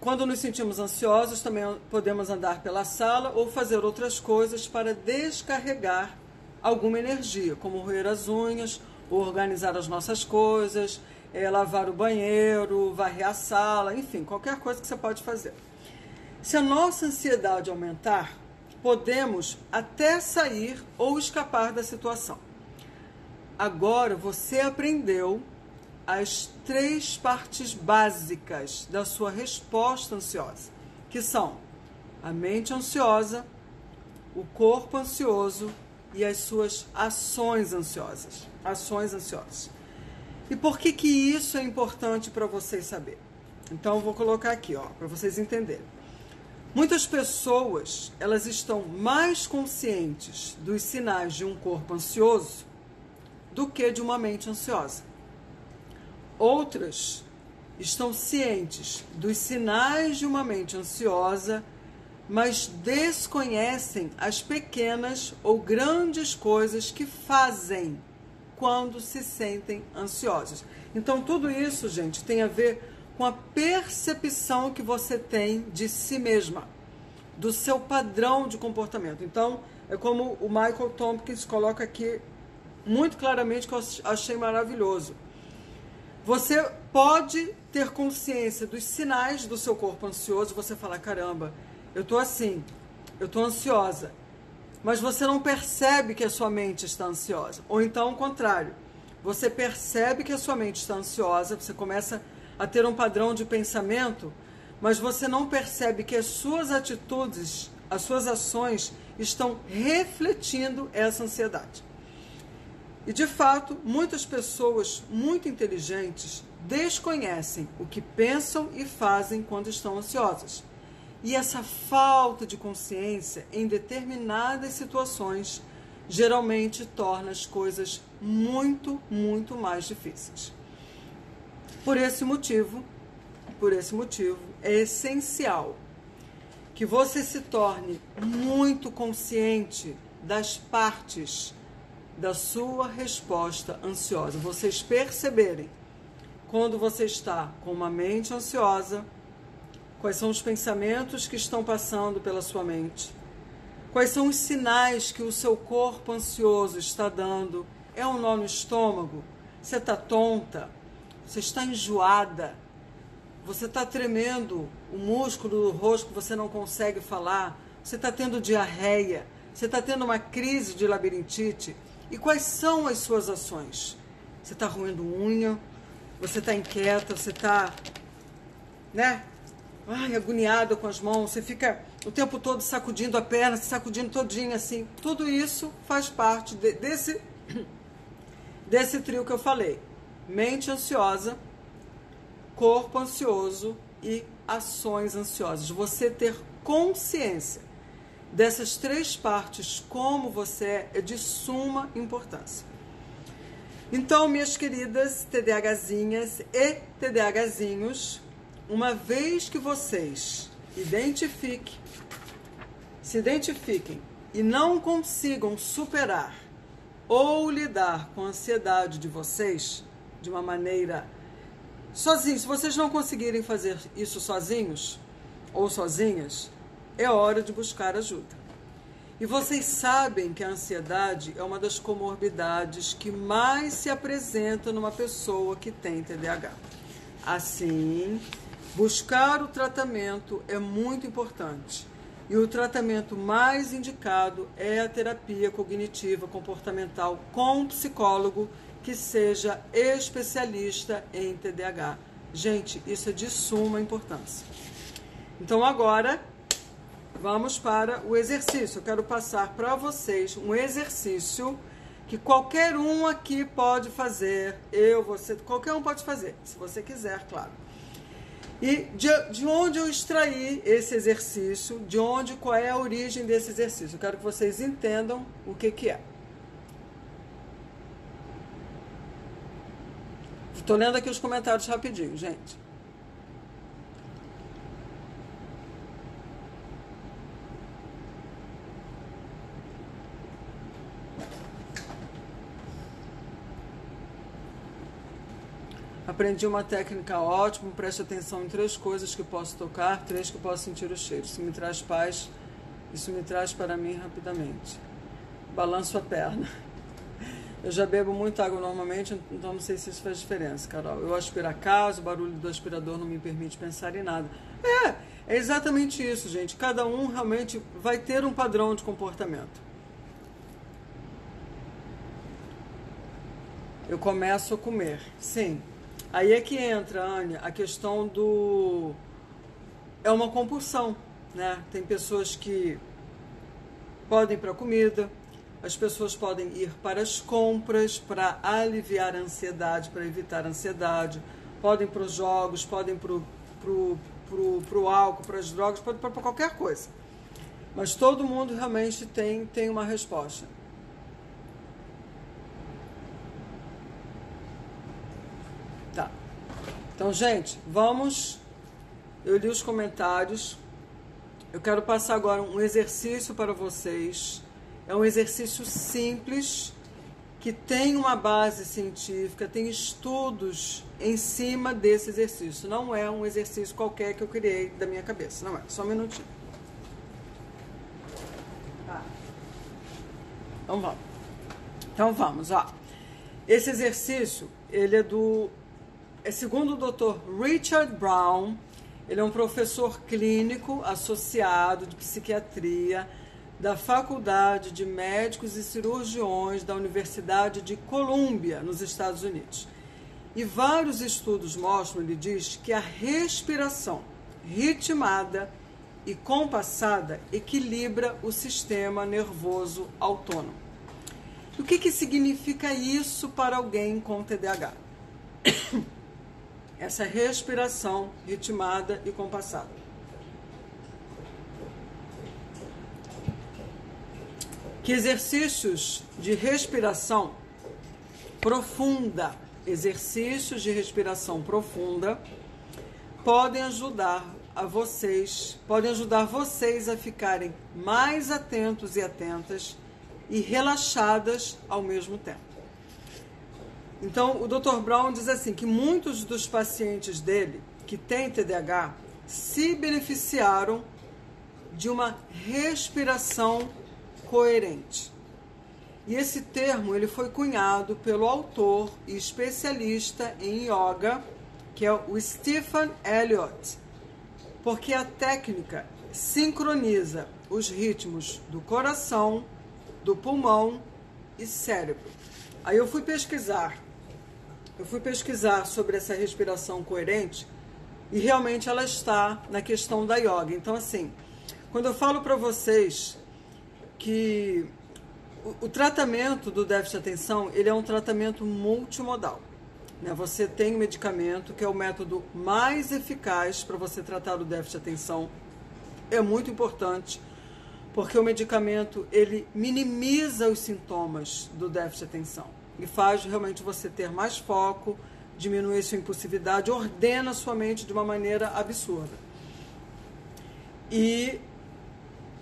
quando nos sentimos ansiosos, também podemos andar pela sala ou fazer outras coisas para descarregar alguma energia, como roer as unhas, organizar as nossas coisas, lavar o banheiro, varrer a sala, enfim, qualquer coisa que você pode fazer. Se a nossa ansiedade aumentar, podemos até sair ou escapar da situação. Agora você aprendeu as 3 partes básicas da sua resposta ansiosa, que são a mente ansiosa, o corpo ansioso e as suas ações ansiosas. E por que isso é importante para vocês saberem? Então, eu vou colocar aqui, para vocês entenderem. Muitas pessoas, elas estão mais conscientes dos sinais de um corpo ansioso do que de uma mente ansiosa. Outras estão cientes dos sinais de uma mente ansiosa, mas desconhecem as pequenas ou grandes coisas que fazem quando se sentem ansiosos. Então, tudo isso, gente, tem a ver com a percepção que você tem de si mesma, do seu padrão de comportamento. Então, é como o Michael Tompkins coloca aqui muito claramente, que eu achei maravilhoso. Você pode ter consciência dos sinais do seu corpo ansioso, você fala, caramba, eu tô assim, eu tô ansiosa, mas você não percebe que a sua mente está ansiosa. Ou então, ao contrário, você percebe que a sua mente está ansiosa, você começa a ter um padrão de pensamento, mas você não percebe que as suas atitudes, as suas ações estão refletindo essa ansiedade. E, de fato, muitas pessoas muito inteligentes desconhecem o que pensam e fazem quando estão ansiosas. E essa falta de consciência em determinadas situações geralmente torna as coisas muito, muito mais difíceis. Por esse motivo, é essencial que você se torne muito consciente das partes da sua resposta ansiosa. Vocês perceberem quando você está com uma mente ansiosa, quais são os pensamentos que estão passando pela sua mente, quais são os sinais que o seu corpo ansioso está dando. É um nó no estômago? Você está tonta? Você está enjoada? Você está tremendo o músculo do rosto que você não consegue falar? Você está tendo diarreia? Você está tendo uma crise de labirintite? E quais são as suas ações? Você está roendo unha? Você está inquieta? Você está, agoniada com as mãos? Você fica o tempo todo sacudindo a perna, se sacudindo todinha assim. Tudo isso faz parte desse trio que eu falei. Mente ansiosa, corpo ansioso e ações ansiosas. Você ter consciência dessas três partes, como você é de suma importância. Então, minhas queridas TDAHzinhas e TDAHzinhos, uma vez que vocês se identifiquem e não consigam superar ou lidar com a ansiedade de vocês de uma maneira sozinhos, se vocês não conseguirem fazer isso sozinhos ou sozinhas, é hora de buscar ajuda. E vocês sabem que a ansiedade é uma das comorbidades que mais se apresenta numa pessoa que tem TDAH. Assim, buscar o tratamento é muito importante. E o tratamento mais indicado é a terapia cognitiva comportamental com psicólogo que seja especialista em TDAH. Gente, isso é de suma importância. Então agora vamos para o exercício. Eu quero passar para vocês um exercício que qualquer um aqui pode fazer. Você, qualquer um pode fazer, se você quiser, claro. E de onde eu extraí esse exercício, qual é a origem desse exercício? Eu quero que vocês entendam o que é. Estou lendo aqui os comentários rapidinho, gente. Aprendi uma técnica ótima, preste atenção em 3 coisas que posso tocar, 3 que posso sentir o cheiro. Isso me traz paz, isso me traz para mim rapidamente. Balanço a perna. Eu já bebo muita água normalmente, então não sei se isso faz diferença, Carol. Eu aspiro a casa, o barulho do aspirador não me permite pensar em nada. É exatamente isso, gente. Cada um realmente vai ter um padrão de comportamento. Eu começo a comer, sim. Aí é que entra, Ania, a questão do... É uma compulsão, né? Tem pessoas que podem ir para a comida, as pessoas podem ir para as compras para aliviar a ansiedade, para evitar a ansiedade, podem para os jogos, podem para o álcool, para as drogas, podem para qualquer coisa. Mas todo mundo realmente tem uma resposta. Tá. Então, gente, vamos... Eu li os comentários. Eu quero passar agora um exercício para vocês. É um exercício simples, que tem uma base científica, tem estudos em cima desse exercício. Não é um exercício qualquer que eu criei da minha cabeça. Não é. Só um minutinho. Tá. Então vamos. Então vamos, ó. Esse exercício, ele é segundo o Dr. Richard Brown. Ele é um professor clínico associado de psiquiatria da Faculdade de Médicos e Cirurgiões da Universidade de Colômbia, nos Estados Unidos. E vários estudos mostram, ele diz, que a respiração ritmada e compassada equilibra o sistema nervoso autônomo. O que significa isso para alguém com TDAH? Essa respiração ritmada e compassada. Que exercícios de respiração profunda, podem ajudar vocês a ficarem mais atentos e atentas e relaxadas ao mesmo tempo. Então, o Dr. Brown diz assim, que muitos dos pacientes dele que têm TDAH se beneficiaram de uma respiração coerente. E esse termo ele foi cunhado pelo autor e especialista em yoga, que é o Stephen Elliott, porque a técnica sincroniza os ritmos do coração, do pulmão e cérebro. Aí eu fui pesquisar sobre essa respiração coerente e realmente ela está na questão da yoga. Então, assim, quando eu falo para vocês que o tratamento do déficit de atenção, ele é um tratamento multimodal, né? Você tem um medicamento que é o método mais eficaz para você tratar o déficit de atenção. É muito importante, porque o medicamento, ele minimiza os sintomas do déficit de atenção e faz realmente você ter mais foco, diminuir sua impulsividade, ordena sua mente de uma maneira absurda. E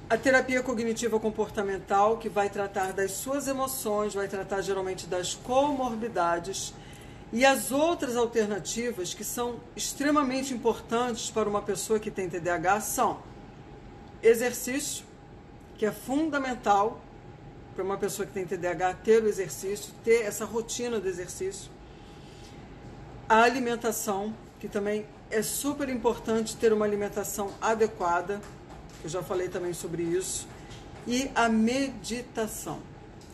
a terapia cognitiva comportamental, que vai tratar das suas emoções, vai tratar geralmente das comorbidades, e as outras alternativas que são extremamente importantes para uma pessoa que tem TDAH são exercício, que é fundamental para uma pessoa que tem TDAH ter o exercício, ter essa rotina do exercício. A alimentação, que também é super importante ter uma alimentação adequada, eu já falei também sobre isso, e a meditação.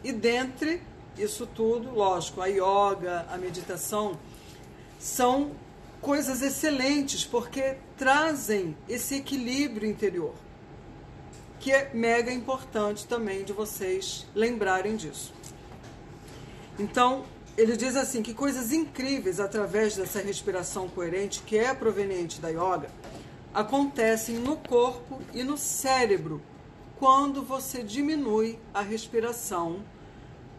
E dentre isso tudo, lógico, a yoga, a meditação, são coisas excelentes, porque trazem esse equilíbrio interior, que é mega importante também de vocês lembrarem disso. Então, ele diz assim, que coisas incríveis através dessa respiração coerente, que é proveniente da yoga, acontecem no corpo e no cérebro quando você diminui a respiração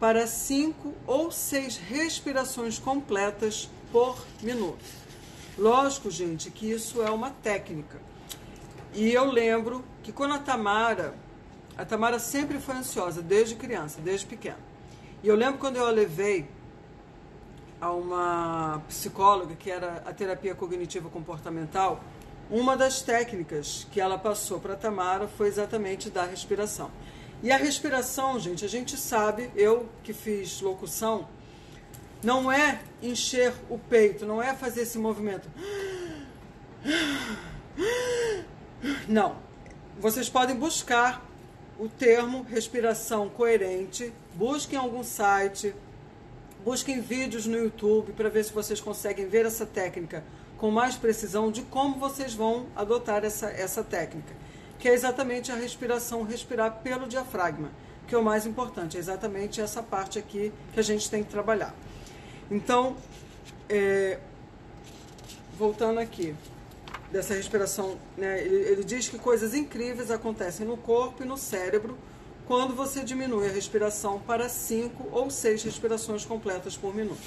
para 5 ou 6 respirações completas por minuto. Lógico, gente, que isso é uma técnica. E eu lembro que quando a Tamara sempre foi ansiosa, desde criança, desde pequena. E eu lembro quando eu a levei a uma psicóloga, que era a terapia cognitiva comportamental, uma das técnicas que ela passou para a Tamara foi exatamente da respiração. E a respiração, gente, a gente sabe, eu que fiz locução, não é encher o peito, não é fazer esse movimento. Não. Vocês podem buscar o termo respiração coerente, busquem algum site, busquem vídeos no YouTube para ver se vocês conseguem ver essa técnica com mais precisão de como vocês vão adotar essa técnica, que é exatamente a respiração, respirar pelo diafragma, que é o mais importante, é exatamente essa parte aqui que a gente tem que trabalhar. Então, voltando aqui, dessa respiração, né, ele diz que coisas incríveis acontecem no corpo e no cérebro quando você diminui a respiração para 5 ou 6 respirações completas por minuto.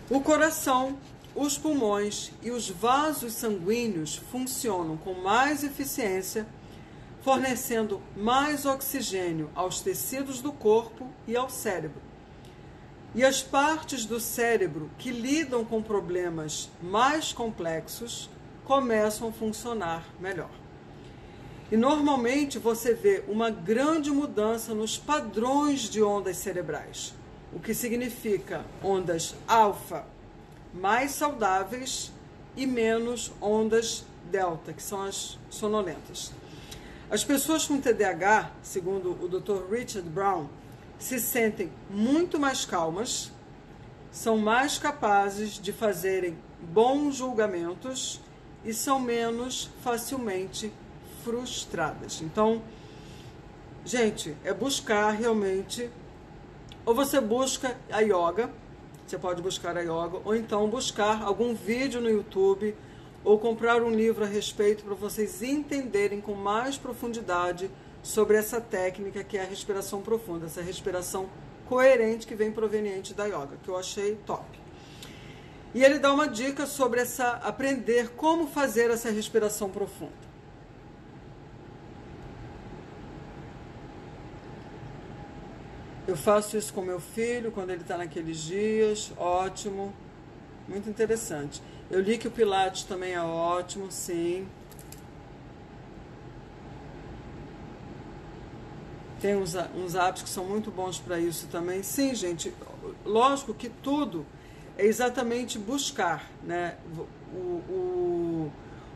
O coração, os pulmões e os vasos sanguíneos funcionam com mais eficiência, fornecendo mais oxigênio aos tecidos do corpo e ao cérebro. E as partes do cérebro que lidam com problemas mais complexos começam a funcionar melhor. E normalmente você vê uma grande mudança nos padrões de ondas cerebrais, o que significa ondas alfa mais saudáveis e menos ondas delta, que são as sonolentas. As pessoas com TDAH, segundo o Dr. Richard Brown, se sentem muito mais calmas, são mais capazes de fazerem bons julgamentos e são menos facilmente frustradas. Então, gente, é buscar realmente, ou você busca a yoga, você pode buscar a yoga, ou então buscar algum vídeo no YouTube, ou comprar um livro a respeito para vocês entenderem com mais profundidade sobre essa técnica que é a respiração profunda, essa respiração coerente que vem proveniente da yoga, que eu achei top. E ele dá uma dica sobre aprender como fazer essa respiração profunda. Eu faço isso com meu filho quando ele está naqueles dias, ótimo, muito interessante. Eu li que o Pilates também é ótimo, sim. Tem uns apps que são muito bons para isso também. Sim, gente, lógico que tudo é exatamente buscar, né?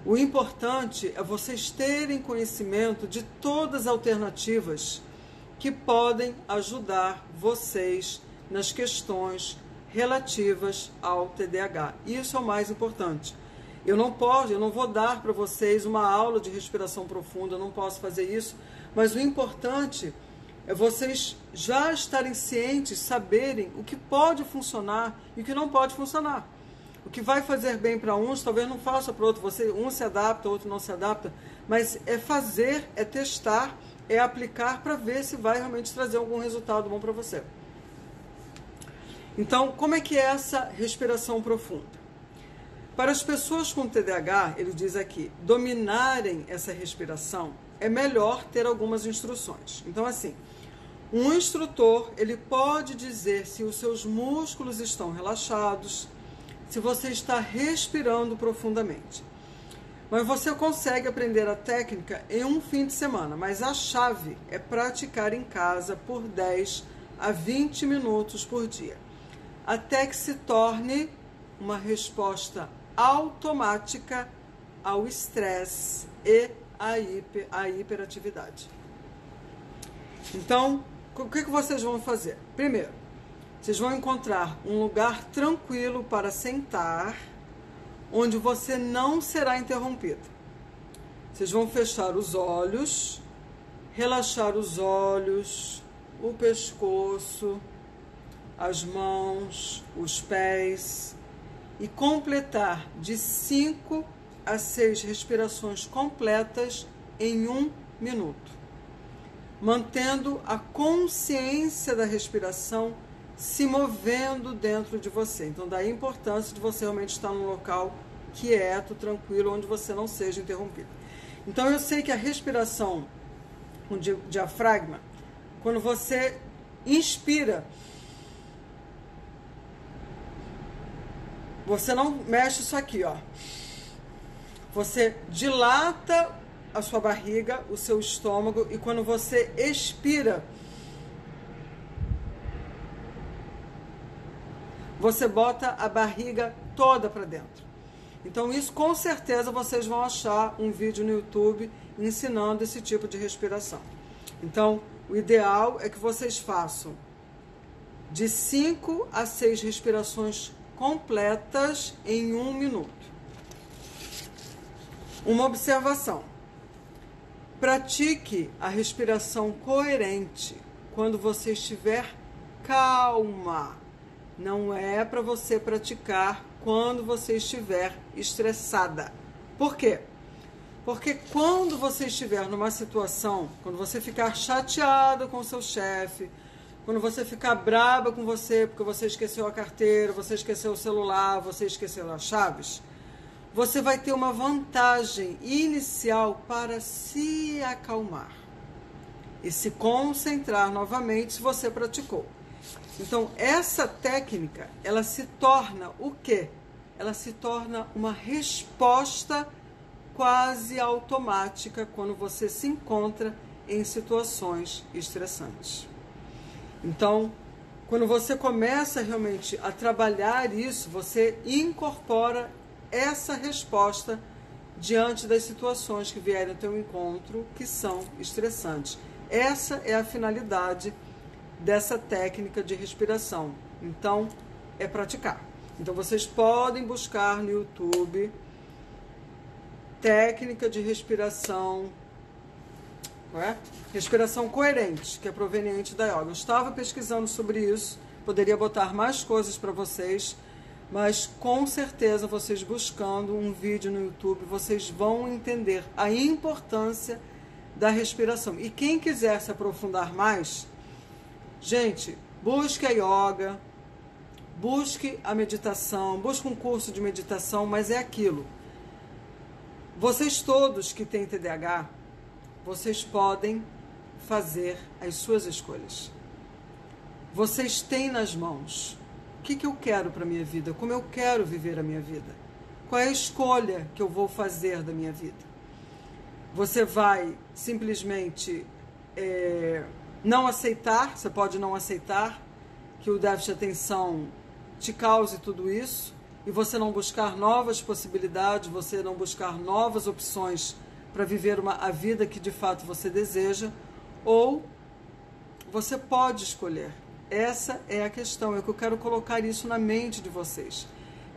O importante é vocês terem conhecimento de todas as alternativas que podem ajudar vocês nas questões relativas ao TDAH. Isso é o mais importante. Eu não vou dar para vocês uma aula de respiração profunda, eu não posso fazer isso, mas o importante é vocês já estarem cientes, saberem o que pode funcionar e o que não pode funcionar. O que vai fazer bem para uns, talvez não faça para outro, um se adapta, outro não se adapta, mas é fazer, é testar, é aplicar para ver se vai realmente trazer algum resultado bom para você. Então, como é que é essa respiração profunda? Para as pessoas com TDAH, ele diz aqui, dominarem essa respiração, é melhor ter algumas instruções. Então, assim, um instrutor, ele pode dizer se os seus músculos estão relaxados, se você está respirando profundamente. Mas você consegue aprender a técnica em um fim de semana, mas a chave é praticar em casa por 10 a 20 minutos por dia, até que se torne uma resposta automática ao estresse e à hiperatividade. Então, o que vocês vão fazer? Primeiro, vocês vão encontrar um lugar tranquilo para sentar, onde você não será interrompido. Vocês vão fechar os olhos, relaxar os olhos, o pescoço, as mãos, os pés e completar de 5 a 6 respirações completas em 1 minuto, mantendo a consciência da respiração se movendo dentro de você. Então, daí a importância de você realmente estar num local quieto, tranquilo, onde você não seja interrompido. Então, eu sei que a respiração com diafragma, quando você inspira, você não mexe isso aqui, ó. Você dilata a sua barriga, o seu estômago, e quando você expira, você bota a barriga toda para dentro. Então, isso com certeza vocês vão achar um vídeo no YouTube ensinando esse tipo de respiração. Então, o ideal é que vocês façam de 5 a 6 respirações completas em 1 minuto. Uma observação. Pratique a respiração coerente quando você estiver calma. Não é para você praticar quando você estiver estressada. Por quê? Porque quando você estiver numa situação, quando você ficar chateado com o seu chefe, quando você ficar braba com você porque você esqueceu a carteira, você esqueceu o celular, você esqueceu as chaves, você vai ter uma vantagem inicial para se acalmar e se concentrar novamente se você praticou. Então, essa técnica, ela se torna o quê? Ela se torna uma resposta quase automática quando você se encontra em situações estressantes. Então, quando você começa realmente a trabalhar isso, você incorpora essa resposta diante das situações que vierem ao teu encontro, que são estressantes. Essa é a finalidade dessa técnica de respiração. Então, é praticar. Então, vocês podem buscar no YouTube técnica de respiração, respiração coerente, que é proveniente da yoga. Eu estava pesquisando sobre isso, poderia botar mais coisas para vocês, mas com certeza vocês buscando um vídeo no YouTube, vocês vão entender a importância da respiração. E quem quiser se aprofundar mais, gente, busque a yoga, busque a meditação, busque um curso de meditação, mas é aquilo. Vocês todos que têm TDAH, vocês podem fazer as suas escolhas. Vocês têm nas mãos o que eu quero para a minha vida, como eu quero viver a minha vida, qual é a escolha que eu vou fazer da minha vida. Você vai simplesmente não aceitar, você pode não aceitar que o déficit de atenção te cause tudo isso, e você não buscar novas possibilidades, você não buscar novas opções para viver a vida que de fato você deseja, ou você pode escolher. Essa é a questão, é que eu quero colocar isso na mente de vocês.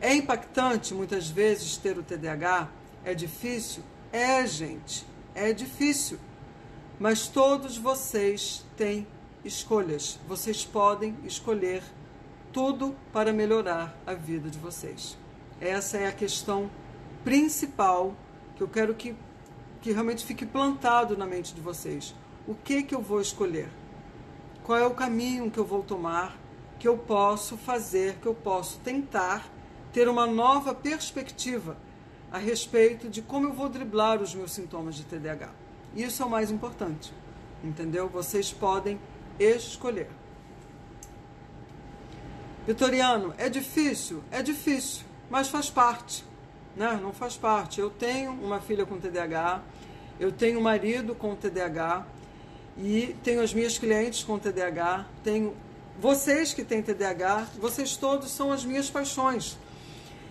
É impactante muitas vezes ter o TDAH? É difícil? É, gente, é difícil. Mas todos vocês têm escolhas. Vocês podem escolher tudo para melhorar a vida de vocês. Essa é a questão principal que eu quero que realmente fique plantado na mente de vocês. O que eu vou escolher? Qual é o caminho que eu vou tomar, que eu posso fazer, que eu posso tentar ter uma nova perspectiva a respeito de como eu vou driblar os meus sintomas de TDAH. Isso é o mais importante, entendeu? Vocês podem escolher. Vitoriano, é difícil? É difícil, mas faz parte, né? Não faz parte. Eu tenho uma filha com TDAH, eu tenho um marido com TDAH, e tenho as minhas clientes com TDAH, tenho vocês que têm TDAH, vocês todos são as minhas paixões.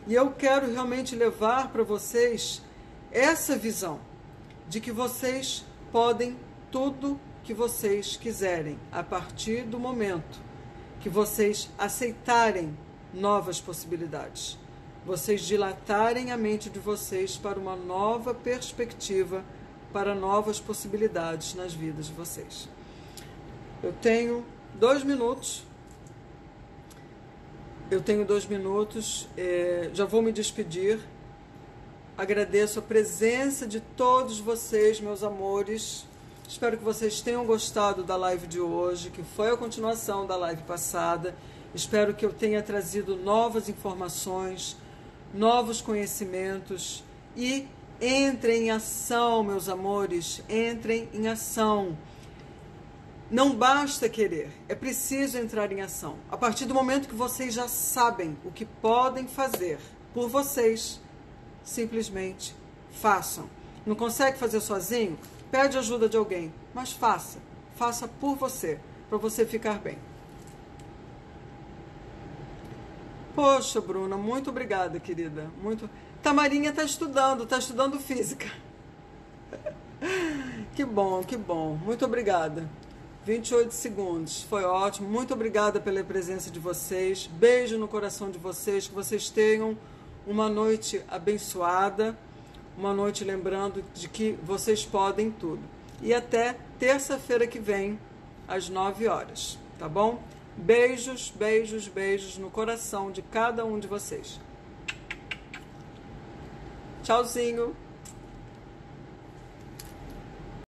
E eu quero realmente levar para vocês essa visão de que vocês podem tudo que vocês quiserem, a partir do momento que vocês aceitarem novas possibilidades, vocês dilatarem a mente de vocês para uma nova perspectiva, para novas possibilidades nas vidas de vocês. Eu tenho 2 minutos. Já vou me despedir. Agradeço a presença de todos vocês, meus amores. Espero que vocês tenham gostado da live de hoje, que foi a continuação da live passada. Espero que eu tenha trazido novas informações, novos conhecimentos e entrem em ação, meus amores, entrem em ação. Não basta querer, é preciso entrar em ação. A partir do momento que vocês já sabem o que podem fazer por vocês, simplesmente façam. Não consegue fazer sozinho? Pede ajuda de alguém, mas faça. Faça por você, para você ficar bem. Poxa, Bruna, muito obrigada, querida. Tamarinha está estudando física. Que bom, que bom. Muito obrigada. 28 segundos, foi ótimo. Muito obrigada pela presença de vocês. Beijo no coração de vocês. Que vocês tenham uma noite abençoada. Uma noite lembrando de que vocês podem tudo. E até terça-feira que vem, às 9 horas. Tá bom? Beijos, beijos, beijos no coração de cada um de vocês. Tchauzinho.